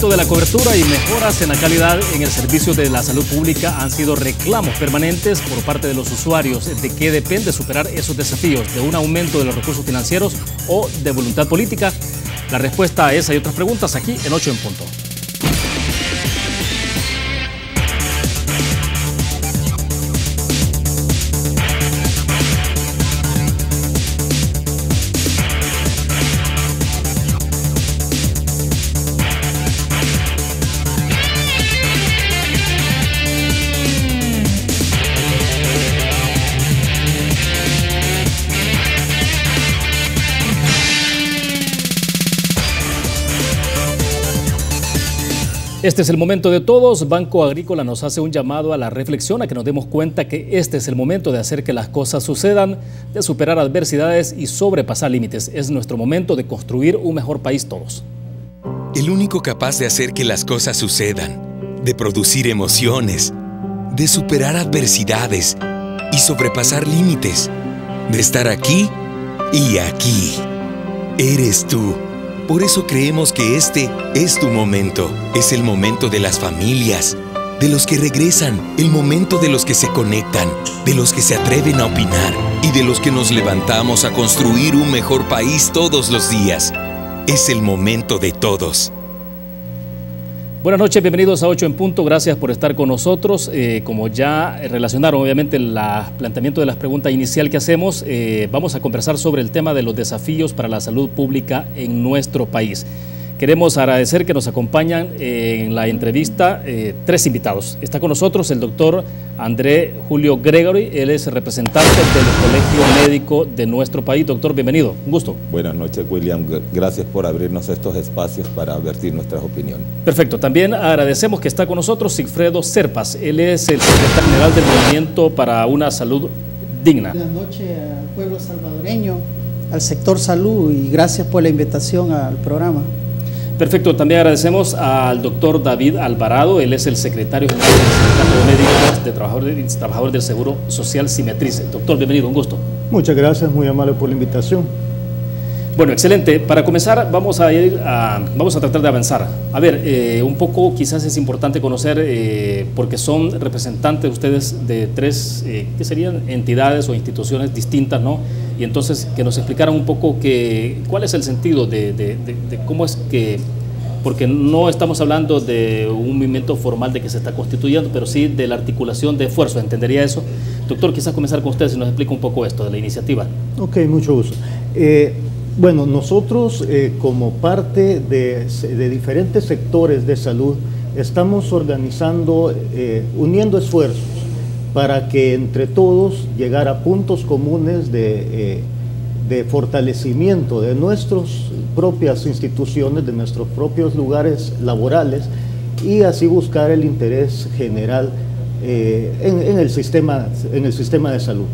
Aumento de la cobertura y mejoras en la calidad en el servicio de la salud pública han sido reclamos permanentes por parte de los usuarios. ¿De qué depende superar esos desafíos? ¿De un aumento de los recursos financieros o de voluntad política? La respuesta a esa y otras preguntas aquí en 8 en punto. Este es el momento de todos. Banco Agrícola nos hace un llamado a la reflexión, a que nos demos cuenta que este es el momento de hacer que las cosas sucedan, de superar adversidades y sobrepasar límites. Es nuestro momento de construir un mejor país todos. El único capaz de hacer que las cosas sucedan, de producir emociones, de superar adversidades y sobrepasar límites, de estar aquí y aquí. Eres tú. Por eso creemos que este es tu momento. Es el momento de las familias, de los que regresan, el momento de los que se conectan, de los que se atreven a opinar y de los que nos levantamos a construir un mejor país todos los días. Es el momento de todos. Buenas noches, bienvenidos a 8 en punto, gracias por estar con nosotros. Como ya relacionaron obviamente el planteamiento de las preguntas inicial que hacemos, vamos a conversar sobre el tema de los desafíos para la salud pública en nuestro país. Queremos agradecer que nos acompañan en la entrevista tres invitados. Está con nosotros el doctor André Julio Gregory, él es representante del Colegio Médico de nuestro país. Doctor, bienvenido, un gusto. Buenas noches, William. Gracias por abrirnos estos espacios para vertir nuestras opiniones. Perfecto. También agradecemos que está con nosotros Sigfredo Serpas. Él es el secretario general del Movimiento para una Salud Digna. Buenas noches al pueblo salvadoreño, al sector salud y gracias por la invitación al programa. Perfecto, también agradecemos al doctor David Alvarado, él es el secretario general del Sindicato de Médicos de Trabajadores del Seguro Social Simetrice. Doctor, bienvenido, un gusto. Muchas gracias, muy amable por la invitación. Bueno, excelente. Para comenzar vamos a tratar de avanzar. A ver, un poco quizás es importante conocer, porque son representantes ustedes de tres, ¿qué serían? Entidades o instituciones distintas, ¿no? Y entonces que nos explicaran un poco cuál es el sentido de cómo es que, porque no estamos hablando de un movimiento formal de que se está constituyendo, pero sí de la articulación de esfuerzos, ¿entendería eso? Doctor, quizás comenzar con usted si nos explica un poco esto de la iniciativa. Ok, mucho gusto. Bueno, nosotros como parte de diferentes sectores de salud estamos organizando, uniendo esfuerzos para que entre todos llegar a puntos comunes de fortalecimiento de nuestras propias instituciones, de nuestros propios lugares laborales y así buscar el interés general en el sistema de salud.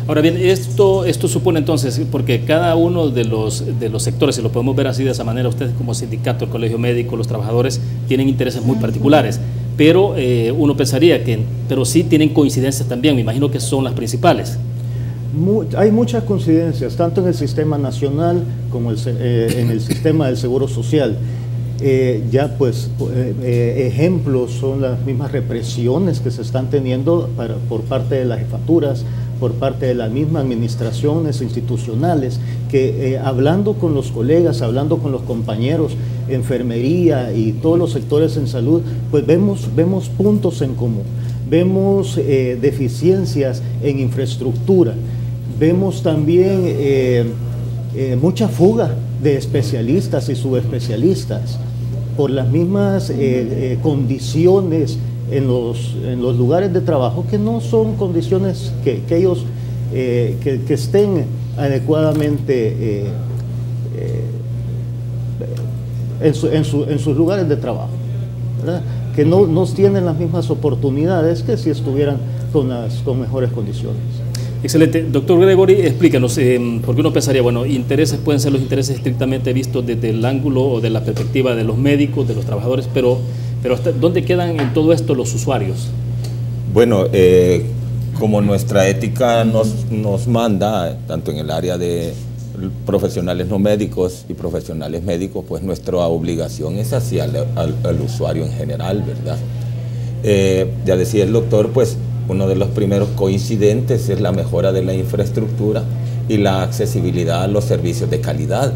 Ahora bien, esto supone entonces, porque cada uno de los sectores, si lo podemos ver así de esa manera, ustedes como sindicato, el colegio médico, los trabajadores, tienen intereses muy particulares, pero uno pensaría pero sí tienen coincidencias también, me imagino que son las principales. Hay muchas coincidencias, tanto en el sistema nacional como en el sistema del seguro social. Ejemplos son las mismas represiones que se están teniendo por parte de las jefaturas, por parte de las mismas administraciones institucionales, que hablando con los colegas, hablando con los compañeros, enfermería y todos los sectores en salud, pues vemos puntos en común, vemos deficiencias en infraestructura, vemos también mucha fuga de especialistas y subespecialistas por las mismas condiciones en los lugares de trabajo, que no son condiciones que ellos que estén adecuadamente en sus lugares de trabajo, ¿verdad? Que no tienen las mismas oportunidades que si estuvieran con mejores condiciones. Excelente. Doctor Gregory, explícanos, porque uno pensaría, bueno, intereses pueden ser los intereses estrictamente vistos desde el ángulo o de la perspectiva de los médicos, de los trabajadores, pero ¿dónde quedan en todo esto los usuarios? Bueno, como nuestra ética nos manda, tanto en el área de profesionales no médicos y profesionales médicos, pues nuestra obligación es hacia al usuario en general, ¿verdad? Ya decía el doctor, pues uno de los primeros coincidentes es la mejora de la infraestructura y la accesibilidad a los servicios de calidad,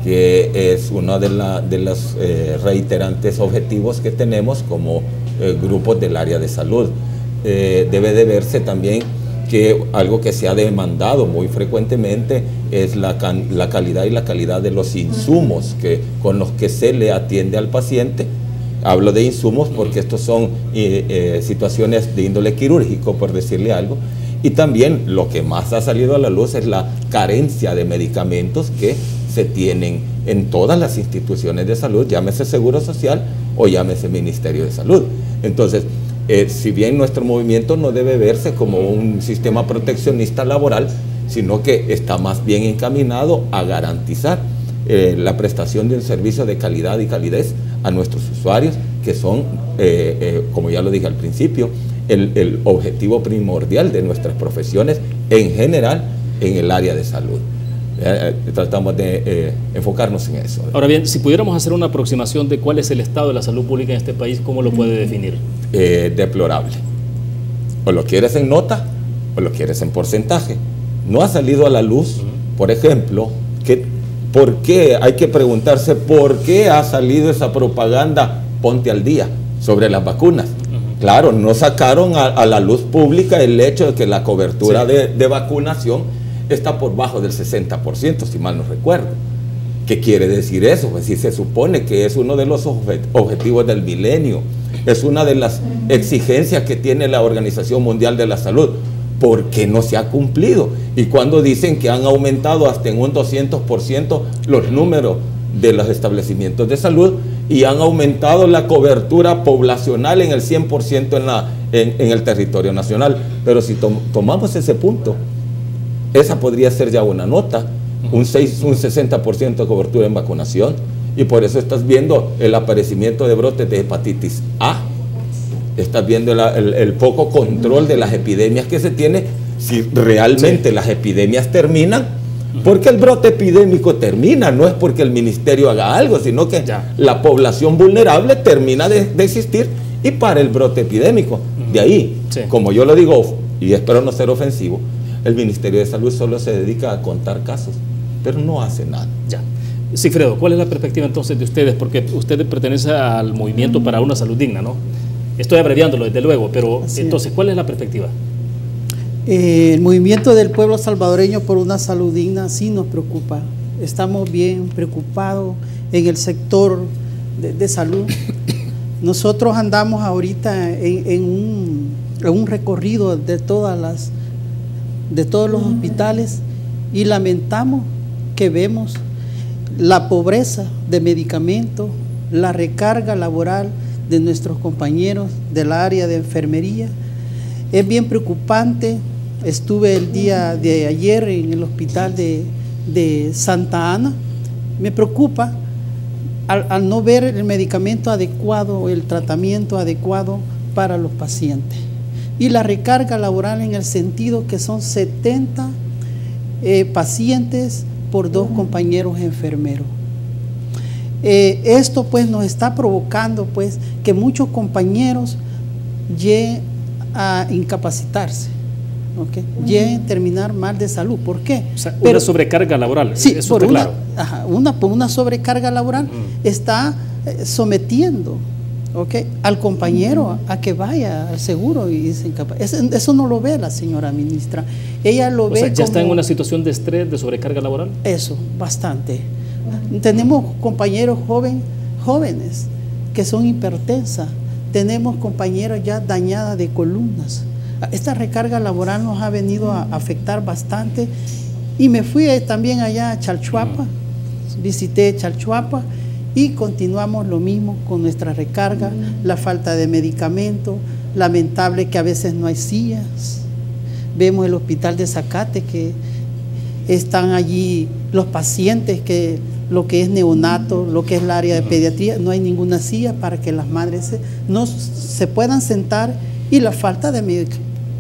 que es uno de los reiterantes objetivos que tenemos como grupos del área de salud. Debe de verse también que algo que se ha demandado muy frecuentemente es la calidad de los insumos con los que se le atiende al paciente. Hablo de insumos porque estos son situaciones de índole quirúrgico, por decirle algo. Y también lo que más ha salido a la luz es la carencia de medicamentos que se tienen en todas las instituciones de salud, llámese Seguro Social o llámese Ministerio de Salud. Entonces, si bien nuestro movimiento no debe verse como un sistema proteccionista laboral, sino que está más bien encaminado a garantizar la prestación de un servicio de calidad y calidez a nuestros usuarios, que son, como ya lo dije al principio, el objetivo primordial de nuestras profesiones en general en el área de salud. Tratamos de enfocarnos en eso. Ahora bien, si pudiéramos hacer una aproximación de cuál es el estado de la salud pública en este país, ¿cómo lo puede definir? Deplorable. O lo quieres en nota o lo quieres en porcentaje. No ha salido a la luz, por ejemplo, ¿por qué? Hay que preguntarse por qué ha salido esa propaganda ponte al día sobre las vacunas. Claro, no sacaron a la luz pública el hecho de que la cobertura de vacunación está por bajo del 60%, si mal no recuerdo. ¿Qué quiere decir eso? Pues si se supone que es uno de los objetivos del milenio, es una de las exigencias que tiene la Organización Mundial de la Salud, ¿por qué no se ha cumplido? Y cuando dicen que han aumentado hasta en un 200% los números de los establecimientos de salud y han aumentado la cobertura poblacional en el 100% en el territorio nacional. Pero si tomamos ese punto, esa podría ser ya una nota, un 60% de cobertura en vacunación, y por eso estás viendo el aparecimiento de brotes de hepatitis A, estás viendo el poco control de las epidemias que se tiene, si realmente las epidemias terminan, porque el brote epidémico termina, no es porque el ministerio haga algo, sino que la población vulnerable termina de existir y para el brote epidémico. De ahí, como yo lo digo, y espero no ser ofensivo, el Ministerio de Salud solo se dedica a contar casos, pero no hace nada. Ya. Sigfredo, ¿cuál es la perspectiva entonces de ustedes? Porque usted pertenece al movimiento para una salud digna, ¿no? Estoy abreviándolo desde luego, pero entonces, ¿cuál es la perspectiva? El movimiento del pueblo salvadoreño por una salud digna sí nos preocupa. Estamos bien preocupados en el sector de salud. Nosotros andamos ahorita en un recorrido de todos los hospitales y lamentamos que vemos la pobreza de medicamentos, la recarga laboral de nuestros compañeros del área de enfermería. Es bien preocupante. Estuve el día de ayer en el hospital de Santa Ana. Me preocupa al no ver el medicamento adecuado, el tratamiento adecuado para los pacientes. Y la recarga laboral en el sentido que son 70 pacientes por 2 compañeros enfermeros. Esto pues nos está provocando pues que muchos compañeros lleguen a incapacitarse, lleguen a terminar mal de salud. ¿Por qué? O sea, una sobrecarga laboral. Sí, eso por está claro. Por una sobrecarga laboral está sometiendo al compañero a que vaya al seguro y se incapacite. Eso no lo ve la señora ministra. Ella lo ve. O sea, ¿ya está en una situación de estrés, de sobrecarga laboral? Eso, bastante. Tenemos compañeros jóvenes que son hipertensas. Tenemos compañeros ya dañadas de columnas. Esta recarga laboral nos ha venido a afectar bastante. Y me fui también allá a Chalchuapa, visité Chalchuapa y continuamos lo mismo con nuestra recarga, la falta de medicamentos, lamentable que a veces no hay sillas. Vemos el hospital de Zacate que están allí los pacientes, que lo que es neonato, lo que es el área de pediatría, no hay ninguna silla para que las madres no se puedan sentar, y la falta de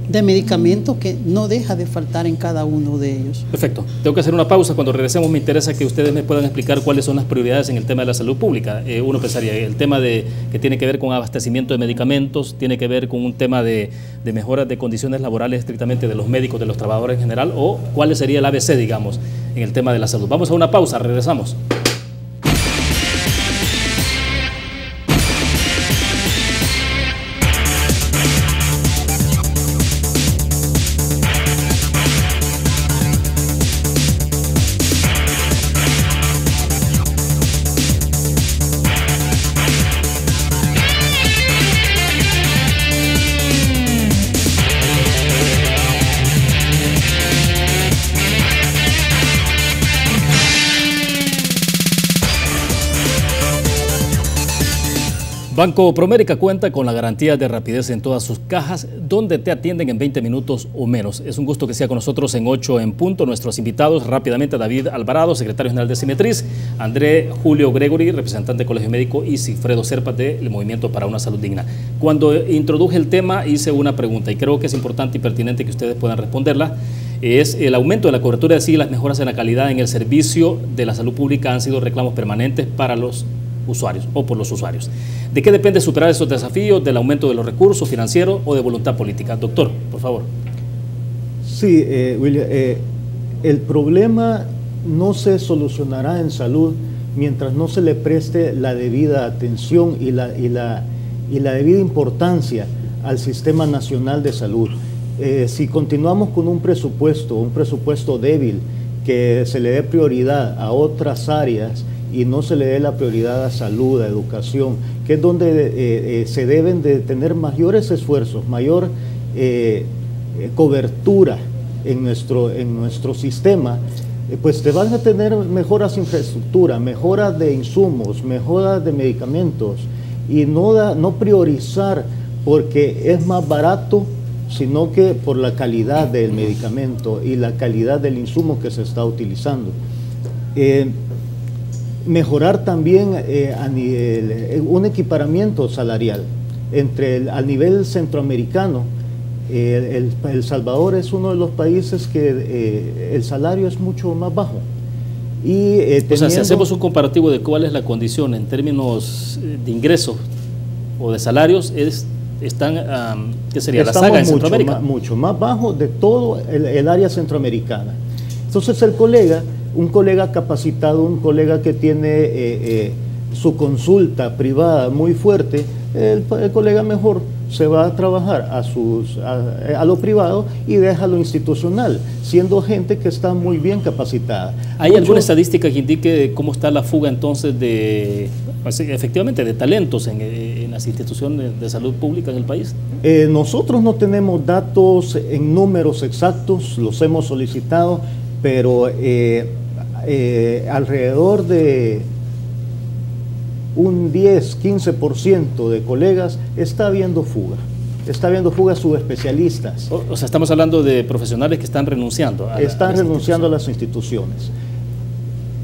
de medicamentos que no deja de faltar en cada uno de ellos. Perfecto. Tengo que hacer una pausa. Cuando regresemos me interesa que ustedes me puedan explicar cuáles son las prioridades en el tema de la salud pública. Uno pensaría, el tema que tiene que ver con abastecimiento de medicamentos, tiene que ver con un tema de mejoras de condiciones laborales estrictamente de los médicos, de los trabajadores en general, o cuál sería el ABC, digamos, en el tema de la salud. Vamos a una pausa, regresamos. Banco Promérica cuenta con la garantía de rapidez en todas sus cajas, donde te atienden en 20 minutos o menos. Es un gusto que sea con nosotros en 8 en punto. Nuestros invitados rápidamente: David Alvarado, secretario general de Simetriz; André Julio Gregory, representante del Colegio Médico; y Sigfredo Serpa del Movimiento para una Salud Digna. Cuando introduje el tema hice una pregunta y creo que es importante y pertinente que ustedes puedan responderla. Es el aumento de la cobertura de SIGA y las mejoras en la calidad en el servicio de la salud pública han sido reclamos permanentes para los usuarios o por los usuarios. ¿De qué depende superar esos desafíos? ¿Del aumento de los recursos financieros o de voluntad política? Doctor, por favor. Sí, William, el problema no se solucionará en salud mientras no se le preste la debida atención y la debida importancia al Sistema Nacional de Salud. Si continuamos con un presupuesto débil, que se le dé prioridad a otras áreas y no se le dé la prioridad a salud, a educación, que es donde se deben de tener mayores esfuerzos, mayor cobertura en nuestro sistema, pues te van a tener mejoras de infraestructura, mejoras de insumos, mejoras de medicamentos, y no priorizar porque es más barato, sino que por la calidad del medicamento y la calidad del insumo que se está utilizando. Mejorar también un equiparamiento salarial al nivel centroamericano. El Salvador es uno de los países que el salario es mucho más bajo. O sea, si hacemos un comparativo de cuál es la condición en términos de ingresos o de salarios, están, ¿qué sería? La saga en Centroamérica. Mucho más bajo de todo el área centroamericana. Entonces un colega capacitado, un colega que tiene su consulta privada muy fuerte, el colega mejor se va a trabajar a lo privado y deja lo institucional, siendo gente que está muy bien capacitada. ¿Hay alguna estadística que indique cómo está la fuga entonces efectivamente de talentos en las instituciones de salud pública en el país? Nosotros no tenemos datos en números exactos, los hemos solicitado, pero alrededor de un 10-15% de colegas está habiendo fuga subespecialistas. O sea, estamos hablando de profesionales que están renunciando. Están renunciando a las instituciones.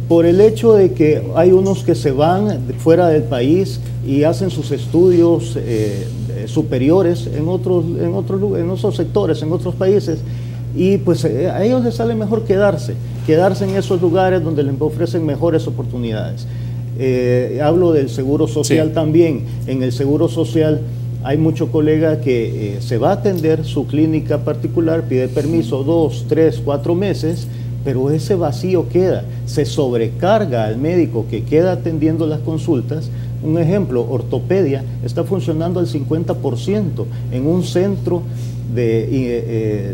Por el hecho de que hay unos que se van fuera del país y hacen sus estudios superiores en otros sectores, en otros países, y pues a ellos les sale mejor quedarse en esos lugares donde les ofrecen mejores oportunidades. Hablo del seguro social, sí. También en el seguro social hay mucho colega que se va a atender su clínica particular, pide permiso 2, 3, 4 meses, pero ese vacío queda, se sobrecarga al médico que queda atendiendo las consultas. Un ejemplo, ortopedia está funcionando al 50% en un centro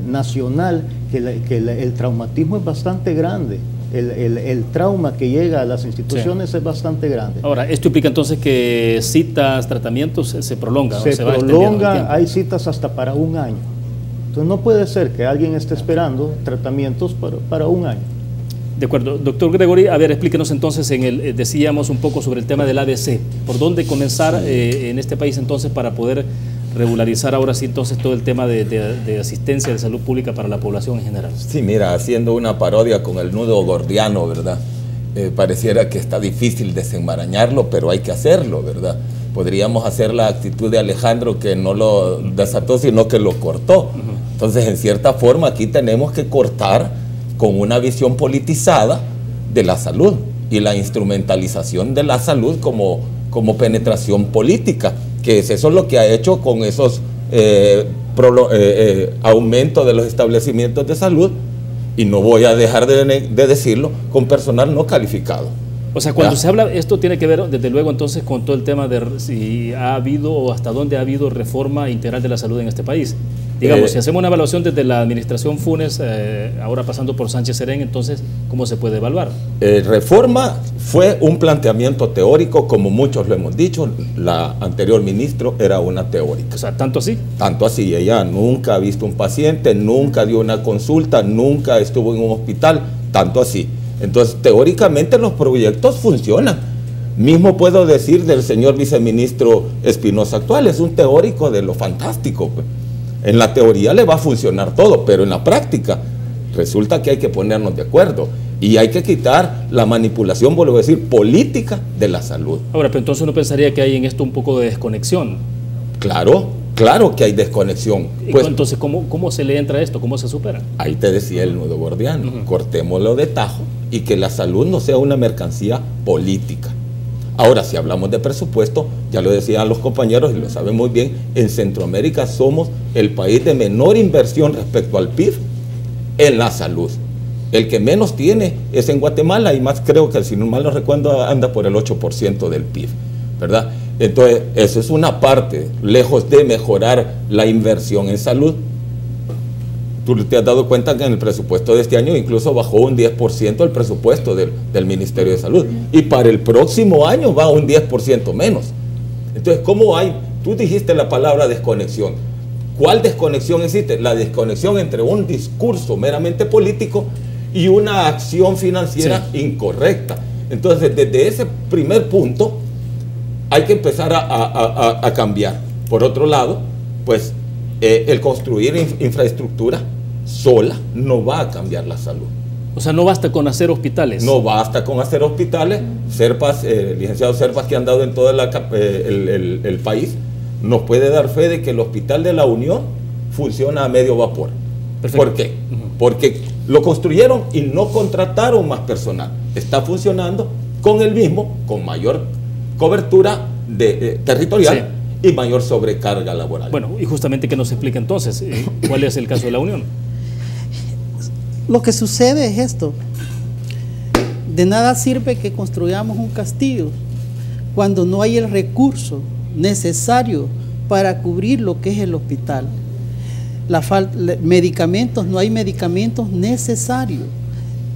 nacional que el traumatismo es bastante grande. El trauma que llega a las instituciones, sí, es bastante grande. Ahora, ¿esto implica entonces que citas, tratamientos se prolongan? Se prolongan, hay citas hasta para un año. Entonces no puede ser que alguien esté esperando tratamientos para un año. De acuerdo. Doctor Gregory, a ver, explíquenos entonces, decíamos un poco sobre el tema del ABC. ¿Por dónde comenzar en este país entonces para poder regularizar ahora sí entonces todo el tema de asistencia de salud pública para la población en general? Sí, mira, haciendo una parodia con el nudo gordiano, ¿verdad? Pareciera que está difícil desenmarañarlo, pero hay que hacerlo, ¿verdad? Podríamos hacer la actitud de Alejandro, que no lo desató, sino que lo cortó. Entonces, en cierta forma, aquí tenemos que cortar con una visión politizada de la salud y la instrumentalización de la salud como penetración política, que es eso lo que ha hecho con esos aumentos de los establecimientos de salud, y no voy a dejar de decirlo, con personal no calificado. O sea, cuando se habla, esto tiene que ver desde luego entonces con todo el tema de si ha habido o hasta dónde ha habido reforma integral de la salud en este país. Digamos, si hacemos una evaluación desde la administración Funes, ahora pasando por Sánchez Serén, entonces, ¿cómo se puede evaluar? Reforma fue un planteamiento teórico, como muchos lo hemos dicho. La anterior ministro era una teórica. O sea, ¿tanto así? Tanto así. Ella nunca ha visto un paciente, nunca dio una consulta, nunca estuvo en un hospital, tanto así. Entonces, teóricamente los proyectos funcionan. Mismo puedo decir del señor viceministro Espinosa actual, es un teórico de lo fantástico, pues. En la teoría le va a funcionar todo, pero en la práctica resulta que hay que ponernos de acuerdo y hay que quitar la manipulación, vuelvo a decir, política de la salud. Ahora, pero entonces uno pensaría que hay en esto un poco de desconexión. Claro que hay desconexión. Pues, entonces, ¿cómo se le entra a esto? ¿Cómo se supera? Ahí te decía el nudo gordiano, cortémoslo de tajo y que la salud no sea una mercancía política. Ahora, si hablamos de presupuesto, ya lo decían los compañeros y lo saben muy bien, en Centroamérica somos el país de menor inversión respecto al PIB en la salud. El que menos tiene es en Guatemala, y más creo que, si no mal no recuerdo, anda por el 8% del PIB, ¿verdad? Entonces, eso es una parte, lejos de mejorar la inversión en salud. Tú te has dado cuenta que en el presupuesto de este año incluso bajó un 10% el presupuesto del Ministerio de Salud. Y para el próximo año va un 10% menos. Entonces, ¿cómo hay? Tú dijiste la palabra desconexión. ¿Cuál desconexión existe? La desconexión entre un discurso meramente político y una acción financiera incorrecta. Entonces, desde ese primer punto, hay que empezar a cambiar. Por otro lado, pues, el construir infraestructura sola no va a cambiar la salud. O sea, no basta con hacer hospitales. No basta con hacer hospitales. Serpas, licenciado Serpas, que han dado en todo el país, nos puede dar fe de que el Hospital de la Unión funciona a medio vapor. Perfecto. ¿Por qué? Porque lo construyeron y no contrataron más personal. Está funcionando con el mismo, con mayor cobertura territorial y mayor sobrecarga laboral. Bueno, y justamente que nos explique entonces, ¿cuál es el caso de la Unión? Lo que sucede es esto. De nada sirve que construyamos un castillo cuando no hay el recurso necesario para cubrir lo que es el hospital. Medicamentos, no hay medicamentos necesarios.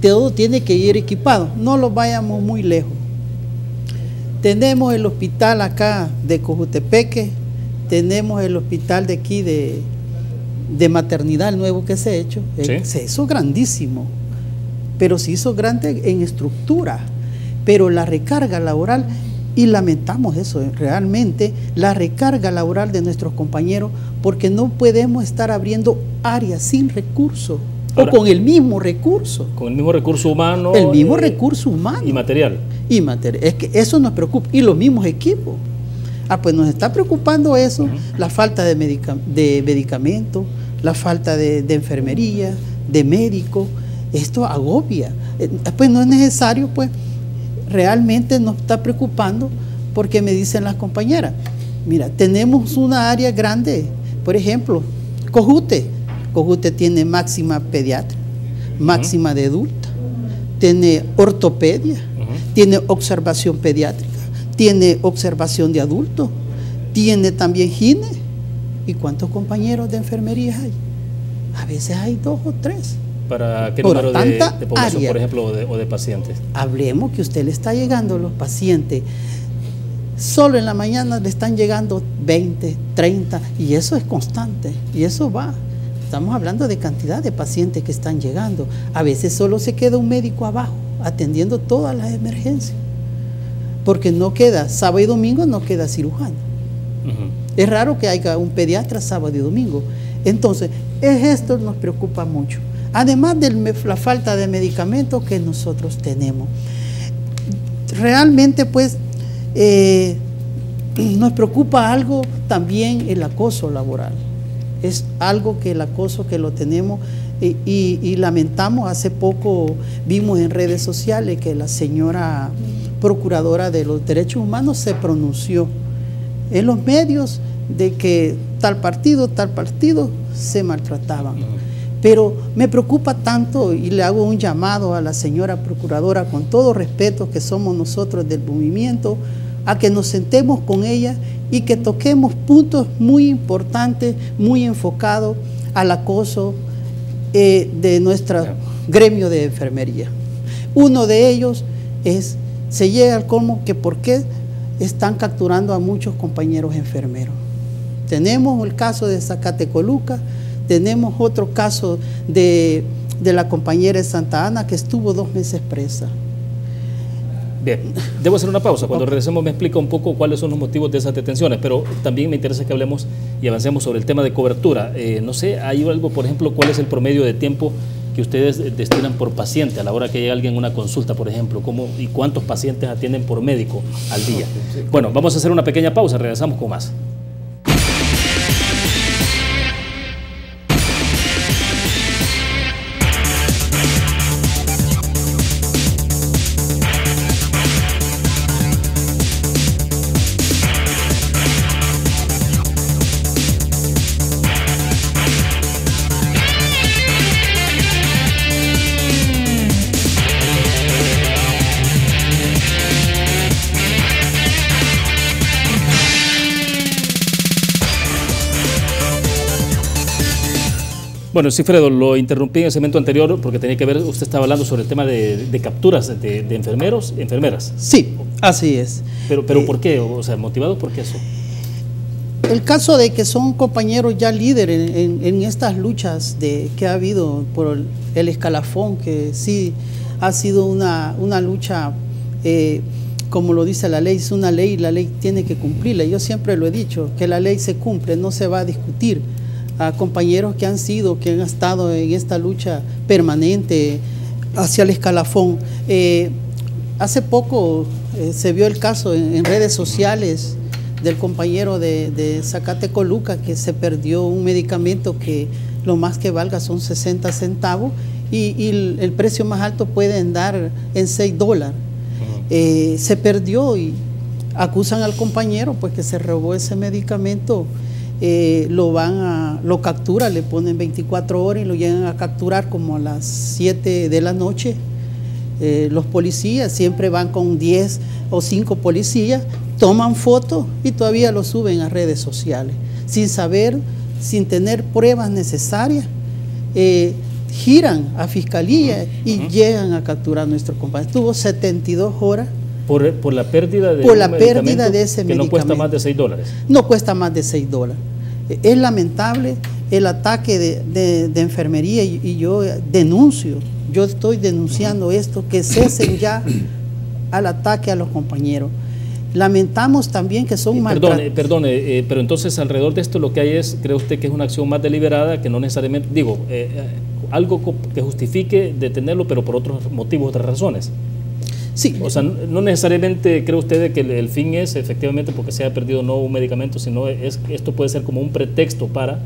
Todo tiene que ir equipado. No lo vayamos muy lejos. Tenemos el hospital acá de Cojutepeque, tenemos el hospital de aquí de maternidad, el nuevo que se ha hecho. Se hizo grandísimo, pero se hizo grande en estructura. Pero la recarga laboral, y lamentamos eso, realmente, la recarga laboral de nuestros compañeros, porque no podemos estar abriendo áreas sin recursos. Ahora, o con el mismo recurso. Con el mismo recurso humano. El mismo recurso humano. Y material. Es que eso nos preocupa. Y los mismos equipos. Pues nos está preocupando eso, la falta de medicamentos, la falta de enfermería, de médicos. Esto agobia. Pues no es necesario, pues realmente nos está preocupando, porque me dicen las compañeras, mira, tenemos una área grande, por ejemplo, Cojute tiene máxima pediatra, máxima de adulta, tiene ortopedia, tiene observación pediátrica, tiene observación de adultos, tiene también gine. ¿Y cuántos compañeros de enfermería hay? A veces hay 2 o 3. ¿Para qué número de población, área, por ejemplo, o de pacientes? Hablemos que usted le está llegando a los pacientes, solo en la mañana le están llegando 20, 30, y eso es constante, y eso va. Estamos hablando de cantidad de pacientes que están llegando. A veces solo se queda un médico abajo, atendiendo todas las emergencias, porque no queda, sábado y domingo no queda cirujano. Es raro que haya un pediatra sábado y domingo. Entonces, esto nos preocupa mucho. Además de la falta de medicamentos que nosotros tenemos. Realmente, pues, nos preocupa algo también, el acoso laboral. Es algo que el acoso que lo tenemos y lamentamos. Hace poco vimos en redes sociales que la señora procuradora de los derechos humanos se pronunció en los medios de que tal partido se maltrataban. Pero me preocupa tanto y le hago un llamado a la señora procuradora, con todo respeto que somos nosotros del movimiento, a que nos sentemos con ella y que toquemos puntos muy importantes, muy enfocados al acoso de nuestro gremio de enfermería. Uno de ellos es, se llega al colmo que por qué están capturando a muchos compañeros enfermeros. Tenemos el caso de Zacatecoluca, tenemos otro caso de la compañera de Santa Ana que estuvo 2 meses presa. Bien, debo hacer una pausa. Cuando regresemos me explica un poco cuáles son los motivos de esas detenciones, pero también me interesa que hablemos y avancemos sobre el tema de cobertura. No sé, hay algo, por ejemplo, ¿cuál es el promedio de tiempo que ustedes destinan por paciente a la hora que llega alguien a una consulta, por ejemplo? ¿Cómo y cuántos pacientes atienden por médico al día? Bueno, vamos a hacer una pequeña pausa, regresamos con más. Bueno, Sigfredo, lo interrumpí en el segmento anterior porque tenía que ver, usted estaba hablando sobre el tema de capturas de enfermeros, enfermeras. Sí, así es. Pero ¿por qué? O sea, ¿motivado por qué eso? El caso de que son compañeros ya líderes en estas luchas que ha habido por el escalafón, que sí ha sido una lucha, como lo dice la ley, es una ley y la ley tiene que cumplirla. Yo siempre lo he dicho, que la ley se cumple, no se va a discutir. A compañeros que han estado en esta lucha permanente hacia el escalafón. Hace poco se vio el caso en redes sociales del compañero de Zacatecoluca, que se perdió un medicamento que lo más que valga son 60 centavos y el precio más alto puede dar en $6. Se perdió y acusan al compañero pues que se robó ese medicamento. Lo capturan, le ponen 24 horas y lo llegan a capturar como a las 7 de la noche. Los policías siempre van con 10 o 5 policías, toman fotos y todavía lo suben a redes sociales, sin saber, sin tener pruebas necesarias. Giran a fiscalía y llegan a capturar a nuestro compañero. Estuvo 72 horas. Por la pérdida de ese medicamento. Que no cuesta más de $6. No cuesta más de $6. Es lamentable el ataque de enfermería y yo denuncio, yo estoy denunciando esto, que cesen ya al ataque a los compañeros. Lamentamos también que son maltratados. Perdone, pero entonces alrededor de esto lo que hay es, ¿cree usted que es una acción más deliberada, que no necesariamente, algo que justifique detenerlo, pero por otros motivos, otras razones? Sí. O sea, no necesariamente cree usted que el fin es efectivamente porque se haya perdido no un medicamento, sino esto puede ser como un pretexto para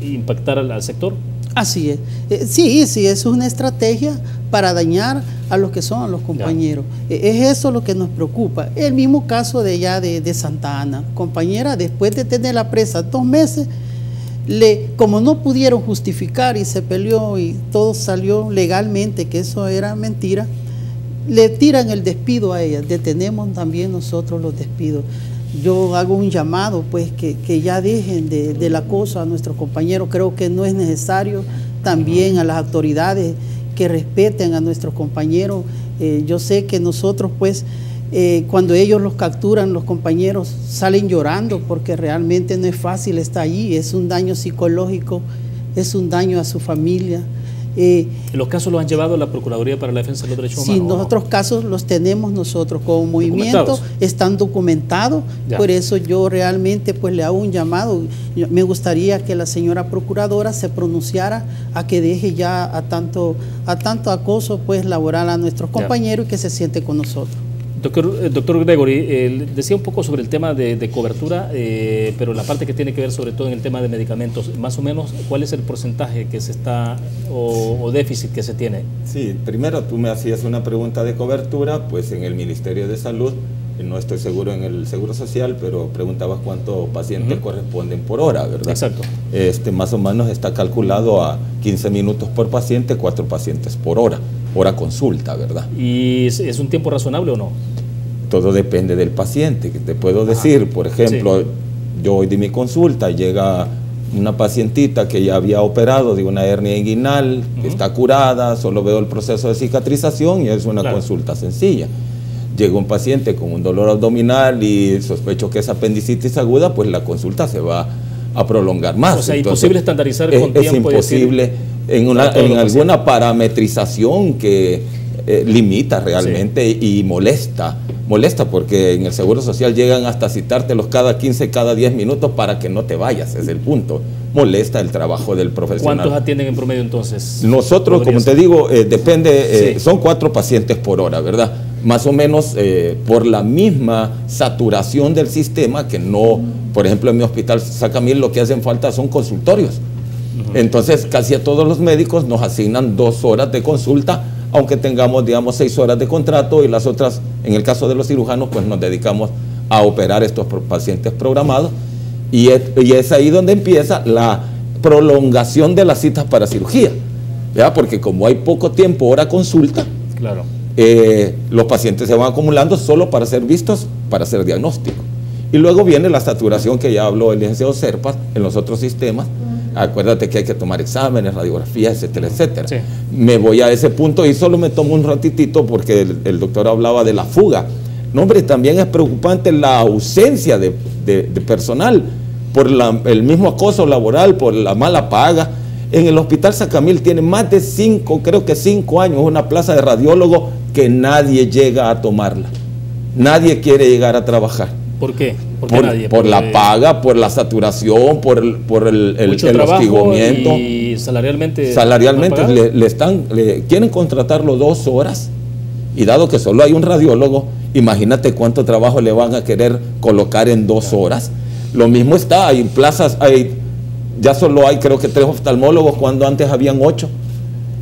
impactar al sector. Así es. Sí, es una estrategia para dañar a los que son los compañeros. Es eso lo que nos preocupa. El mismo caso de Santa Ana. Compañera, después de tenerla presa 2 meses, como no pudieron justificar y se peleó y todo salió legalmente, que eso era mentira, le tiran el despido a ella. Detenemos también nosotros los despidos. Yo hago un llamado pues que ya dejen del acoso a nuestros compañeros. Creo que no es necesario. También a las autoridades que respeten a nuestros compañeros. Yo sé que nosotros pues cuando ellos los capturan, los compañeros salen llorando porque realmente no es fácil estar allí. Es un daño psicológico, es un daño a su familia. ¿Los casos los han llevado a la Procuraduría para la Defensa de los Derechos Humanos? Sí, nosotros casos los tenemos nosotros como movimiento, están documentados, por eso yo realmente pues le hago un llamado. Me gustaría que la señora Procuradora se pronunciara a que deje ya a tanto acoso pues laboral a nuestros compañeros y que se siente con nosotros. Doctor Gregory, decía un poco sobre el tema de cobertura, pero la parte que tiene que ver sobre todo en el tema de medicamentos, más o menos, ¿cuál es el porcentaje que se está o déficit que se tiene? Sí, primero tú me hacías una pregunta de cobertura, pues en el Ministerio de Salud, no estoy seguro en el Seguro Social, pero preguntabas cuántos pacientes corresponden por hora, ¿verdad? Exacto. Más o menos está calculado a 15 minutos por paciente, 4 pacientes por hora consulta, ¿verdad? ¿Y es un tiempo razonable o no? Todo depende del paciente, que te puedo decir, por ejemplo, sí. Yo hoy di mi consulta, llega una pacientita que ya había operado de una hernia inguinal, que está curada, solo veo el proceso de cicatrización y es una consulta sencilla. Llega un paciente con un dolor abdominal y sospecho que es apendicitis aguda, pues la consulta se va a prolongar más. O sea, entonces, imposible estandarizar con tiempo. Es imposible en alguna parametrización que limita realmente y molesta porque en el Seguro Social llegan hasta citártelos cada 15, cada 10 minutos para que no te vayas, es el punto. Molesta el trabajo del profesional. ¿Cuántos atienden en promedio entonces? Nosotros, como te digo, depende, son 4 pacientes por hora, ¿verdad? Más o menos por la misma saturación del sistema, que no, por ejemplo, en mi hospital Sacamil lo que hacen falta son consultorios. Entonces, casi a todos los médicos nos asignan 2 horas de consulta, aunque tengamos, digamos, 6 horas de contrato y las otras, en el caso de los cirujanos, pues nos dedicamos a operar estos pacientes programados y es ahí donde empieza la prolongación de las citas para cirugía, ¿ya? Porque como hay poco tiempo hora consulta, claro. Los pacientes se van acumulando solo para ser vistos, para hacer diagnóstico. Y luego viene la saturación que ya habló el licenciado Serpas en los otros sistemas. Acuérdate que hay que tomar exámenes, radiografías, etcétera, etcétera. Sí. Me voy a ese punto y solo me tomo un ratitito porque el doctor hablaba de la fuga. No, hombre, también es preocupante la ausencia de personal por el mismo acoso laboral, por la mala paga. En el Hospital Sacamil tiene más de 5 años, una plaza de radiólogo que nadie llega a tomarla. Nadie quiere llegar a trabajar. ¿Por qué? Por la paga, por la saturación, por el hostigamiento. Y salarialmente. Salarialmente quieren contratarlo 2 horas y dado que solo hay un radiólogo, imagínate cuánto trabajo le van a querer colocar en 2 horas. Lo mismo está, hay plazas, ya solo hay creo que 3 oftalmólogos cuando antes habían 8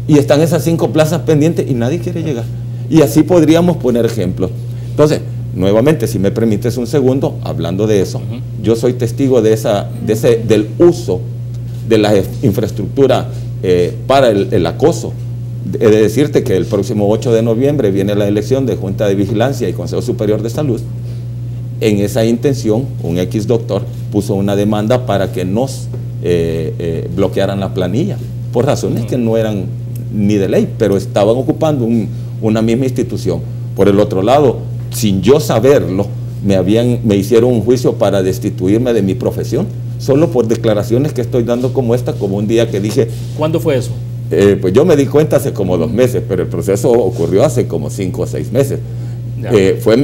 y están esas 5 plazas pendientes y nadie quiere llegar. Y así podríamos poner ejemplos. Entonces, nuevamente, si me permites un segundo, hablando de eso, yo soy testigo del uso de la infraestructura para el acoso. He de decirte que el próximo 8 de noviembre viene la elección de Junta de Vigilancia y Consejo Superior de Salud. En esa intención, un ex doctor puso una demanda para que nos bloquearan la planilla, por razones que no eran ni de ley, pero estaban ocupando una misma institución. Por el otro lado, sin yo saberlo, me hicieron un juicio para destituirme de mi profesión, solo por declaraciones que estoy dando como esta, como un día que dije... ¿Cuándo fue eso? Pues yo me di cuenta hace como 2 meses, pero el proceso ocurrió hace como 5 o 6 meses. Fue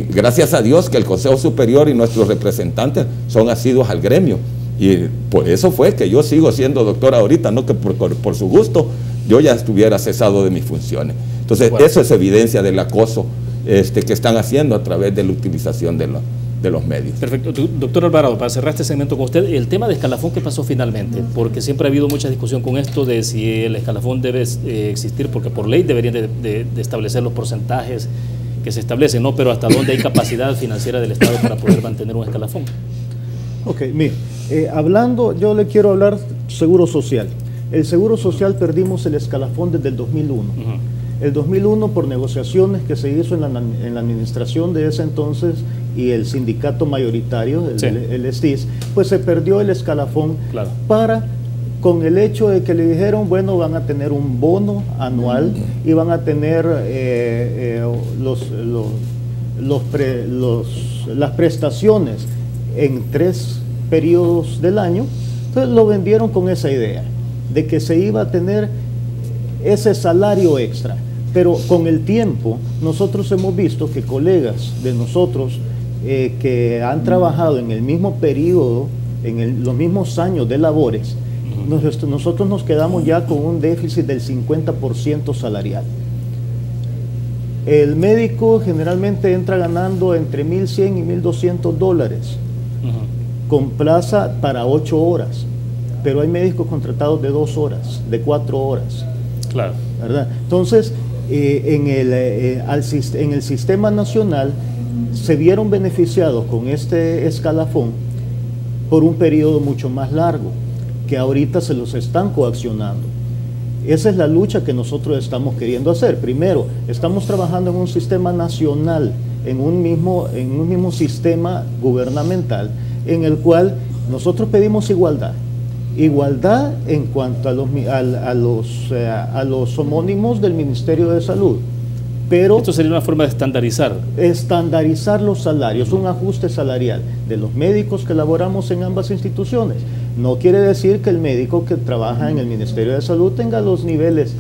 gracias a Dios que el Consejo Superior y nuestros representantes son asiduos al gremio. Y por eso fue que yo sigo siendo doctor ahorita, no que por su gusto yo ya estuviera cesado de mis funciones. Entonces, eso es evidencia del acoso que están haciendo a través de la utilización de los medios. Perfecto. Doctor Alvarado, para cerrar este segmento con usted, el tema de escalafón, ¿qué pasó finalmente? Porque siempre ha habido mucha discusión con esto de si el escalafón debe existir, porque por ley deberían de establecer los porcentajes que se establecen, ¿no? Pero hasta dónde hay capacidad financiera del Estado para poder mantener un escalafón. Ok, mire, yo le quiero hablar Seguro Social. El Seguro Social perdimos el escalafón desde el 2001. El 2001 por negociaciones que se hizo en la administración de ese entonces y el sindicato mayoritario, el STIS, pues se perdió el escalafón con el hecho de que le dijeron, bueno, van a tener un bono anual y van a tener las prestaciones en 3 periodos del año. Entonces lo vendieron con esa idea de que se iba a tener ese salario extra. Pero con el tiempo nosotros hemos visto que colegas de nosotros que han trabajado en el mismo periodo, los mismos años de labores, nosotros nos quedamos ya con un déficit del 50% salarial. El médico generalmente entra ganando entre $1,100 y $1,200 con plaza para 8 horas, pero hay médicos contratados de 2 horas, de 4 horas. Claro. ¿Verdad? Entonces, en el sistema nacional se vieron beneficiados con este escalafón por un periodo mucho más largo, que ahorita se los están coaccionando. Esa es la lucha que nosotros estamos queriendo hacer. Primero, estamos trabajando en un sistema nacional, en un mismo sistema gubernamental, en el cual nosotros pedimos igualdad. Igualdad en cuanto a los homónimos del Ministerio de Salud. Pero esto sería una forma de estandarizar los salarios, un ajuste salarial de los médicos que laboramos en ambas instituciones. No quiere decir que el médico que trabaja en el Ministerio de Salud tenga los niveles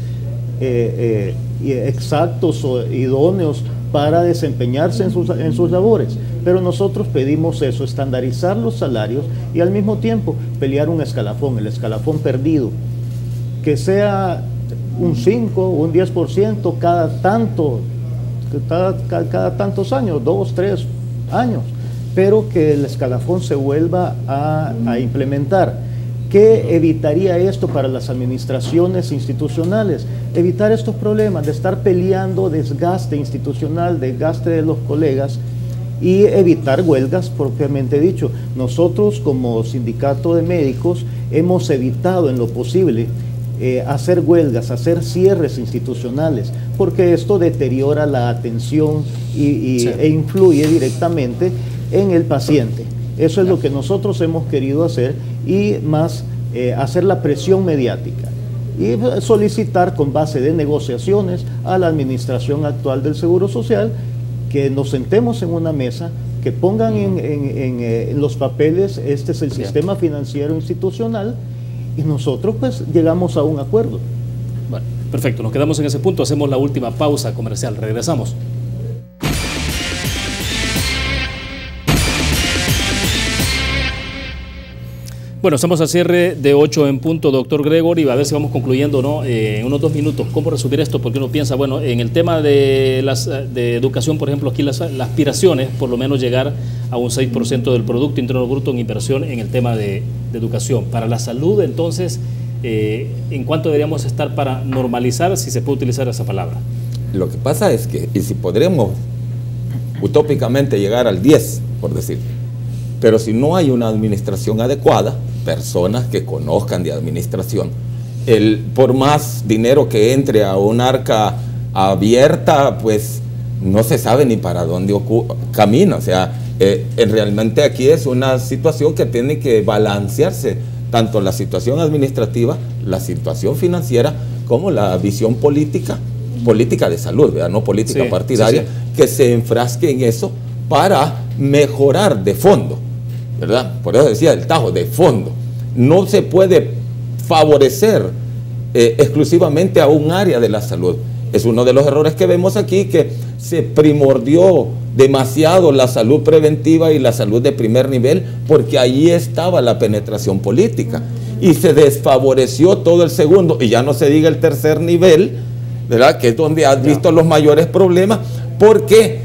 exactos o idóneos para desempeñarse en sus labores, pero nosotros pedimos eso, estandarizar los salarios y al mismo tiempo pelear un escalafón, el escalafón perdido, que sea un 5 o un 10% cada tantos años, 2, 3 años, pero que el escalafón se vuelva a implementar. ¿Qué evitaría esto para las administraciones institucionales? Evitar estos problemas de estar peleando desgaste institucional, desgaste de los colegas y evitar huelgas propiamente dicho. Nosotros como sindicato de médicos hemos evitado en lo posible hacer huelgas, hacer cierres institucionales, porque esto deteriora la atención e influye directamente en el paciente. Eso es lo que nosotros hemos querido hacer y más hacer la presión mediática y solicitar con base de negociaciones a la administración actual del Seguro Social que nos sentemos en una mesa, que pongan en los papeles, este es el sistema financiero institucional y nosotros pues llegamos a un acuerdo. Bueno, perfecto, nos quedamos en ese punto, hacemos la última pausa comercial, regresamos. Bueno, estamos al cierre de 8 en punto, doctor Gregory, a ver si vamos concluyendo, ¿no? En unos 2 minutos, ¿cómo resumir esto? Porque uno piensa, bueno, en el tema de educación, por ejemplo, aquí las aspiraciones, por lo menos llegar a un 6% del Producto Interno Bruto en inversión en el tema de educación. Para la salud, entonces, ¿en cuánto deberíamos estar para normalizar, si se puede utilizar esa palabra? Lo que pasa es que, y si podremos utópicamente llegar al 10, por decir, pero si no hay una administración adecuada, personas que conozcan de administración, por más dinero que entre a un arca abierta, pues no se sabe ni para dónde camina. O sea, realmente aquí es una situación que tiene que balancearse, tanto la situación administrativa, la situación financiera, como la visión política de salud, ¿verdad? No política partidaria, que se enfrasque en eso para mejorar de fondo, ¿verdad? Por eso decía el tajo, de fondo. No se puede favorecer exclusivamente a un área de la salud. Es uno de los errores que vemos aquí, que se primordió demasiado la salud preventiva y la salud de primer nivel, porque ahí estaba la penetración política, y se desfavoreció todo el segundo, y ya no se diga el tercer nivel, ¿verdad? Que es donde has visto los mayores problemas, porque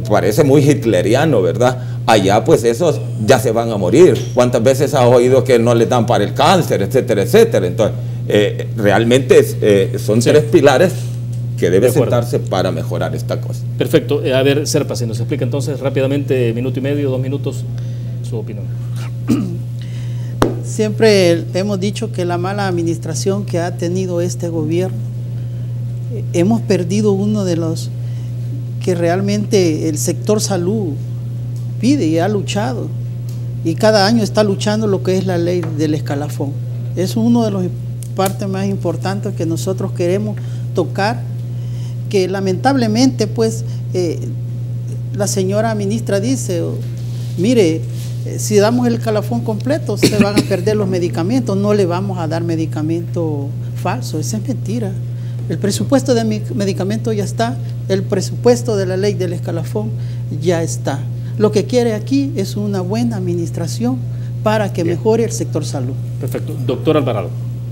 parece muy hitleriano, ¿verdad? Allá pues esos ya se van a morir. ¿Cuántas veces has oído que no les dan para el cáncer, etcétera, etcétera? Entonces, realmente son 3 pilares que deben sentarse para mejorar esta cosa. Perfecto. A ver, Serpa, si nos explica entonces rápidamente, 1 minuto y medio, 2 minutos, su opinión. Siempre hemos dicho que la mala administración que ha tenido este gobierno, hemos perdido uno de los que realmente el sector salud pide y ha luchado, y cada año está luchando lo que es la ley del escalafón. Es uno de los partes más importantes que nosotros queremos tocar, que lamentablemente pues la señora ministra dice, mire, si damos el escalafón completo se van a perder los medicamentos, no le vamos a dar medicamento falso. Esa es mentira. El presupuesto de medicamento ya está, el presupuesto de la ley del escalafón ya está. Lo que quiere aquí es una buena administración para que mejore el sector salud. Perfecto. Doctor Alvarado,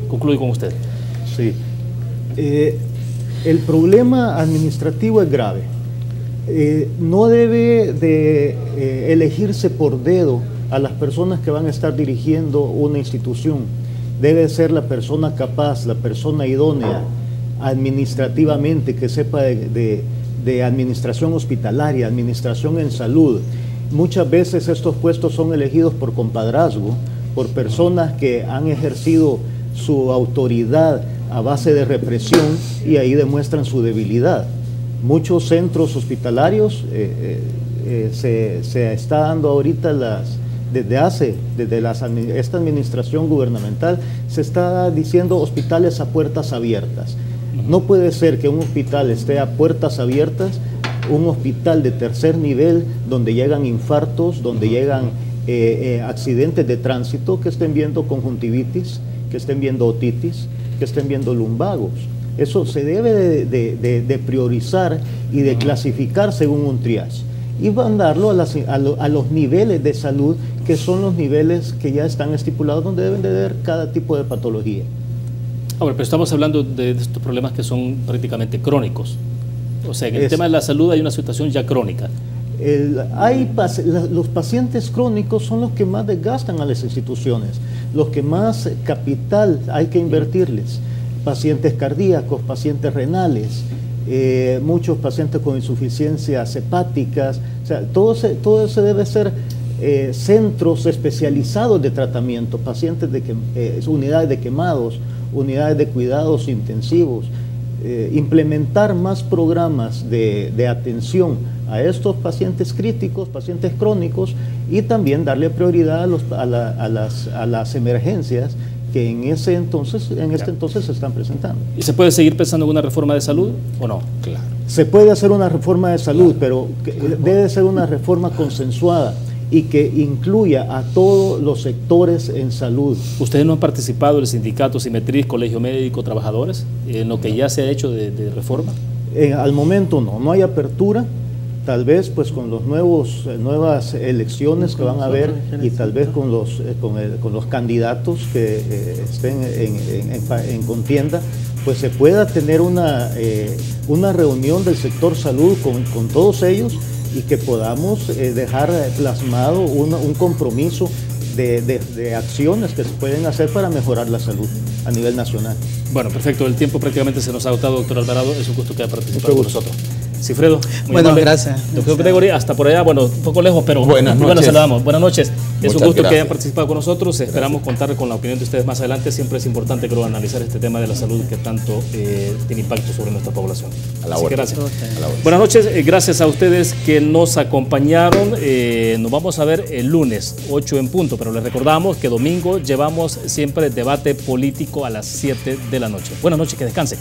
concluyo con usted. Sí. El problema administrativo es grave. No debe de elegirse por dedo a las personas que van a estar dirigiendo una institución. Debe ser la persona capaz, la persona idónea administrativamente, que sepa de administración hospitalaria, administración en salud. Muchas veces estos puestos son elegidos por compadrazgo, por personas que han ejercido su autoridad a base de represión y ahí demuestran su debilidad. Muchos centros hospitalarios se está dando ahorita esta administración gubernamental se está diciendo hospitales a puertas abiertas. No puede ser que un hospital esté a puertas abiertas, un hospital de tercer nivel donde llegan infartos, donde llegan accidentes de tránsito, que estén viendo conjuntivitis, que estén viendo otitis, que estén viendo lumbagos. Eso se debe de priorizar y de clasificar según un triage y mandarlo a los niveles de salud, que son los niveles que ya están estipulados donde deben de ver cada tipo de patología. Ahora, pero estamos hablando de estos problemas que son prácticamente crónicos. O sea, en el tema de la salud hay una situación ya crónica. Los pacientes crónicos son los que más desgastan a las instituciones, los que más capital hay que invertirles. Pacientes cardíacos, pacientes renales, muchos pacientes con insuficiencias hepáticas. O sea, todo eso debe ser centros especializados de tratamiento, pacientes unidades de quemados, unidades de cuidados intensivos, implementar más programas de atención a estos pacientes críticos, pacientes crónicos, y también darle prioridad a las emergencias que en este entonces se están presentando. ¿Y se puede seguir pensando en una reforma de salud o no? Claro. Se puede hacer una reforma de salud, pero debe ser una reforma consensuada y que incluya a todos los sectores en salud. ¿Ustedes no han participado el sindicato Simetris, Colegio Médico, Trabajadores, en lo que ya se ha hecho de reforma? Al momento no hay apertura. Tal vez pues con los nuevas elecciones que van a haber y tal vez con los candidatos que estén en contienda, pues se pueda tener una reunión del sector salud con todos ellos y que podamos dejar plasmado un compromiso de acciones que se pueden hacer para mejorar la salud a nivel nacional. Bueno, perfecto. El tiempo prácticamente se nos ha agotado, doctor Alvarado. Es un gusto que haya participado con nosotros. Cifredo, bueno, amable. Gracias. Doctor Gregory, hasta por allá, bueno, un poco lejos, pero igual nos saludamos. Buenas noches. Es un gusto que hayan participado con nosotros. Esperamos contar con la opinión de ustedes más adelante. Siempre es importante, creo, analizar este tema de la salud que tanto tiene impacto sobre nuestra población. Así que gracias. Buenas noches, gracias a ustedes que nos acompañaron. Nos vamos a ver el lunes, 8 en punto, pero les recordamos que domingo llevamos siempre debate político a las 7 de la noche. Buenas noches, que descansen.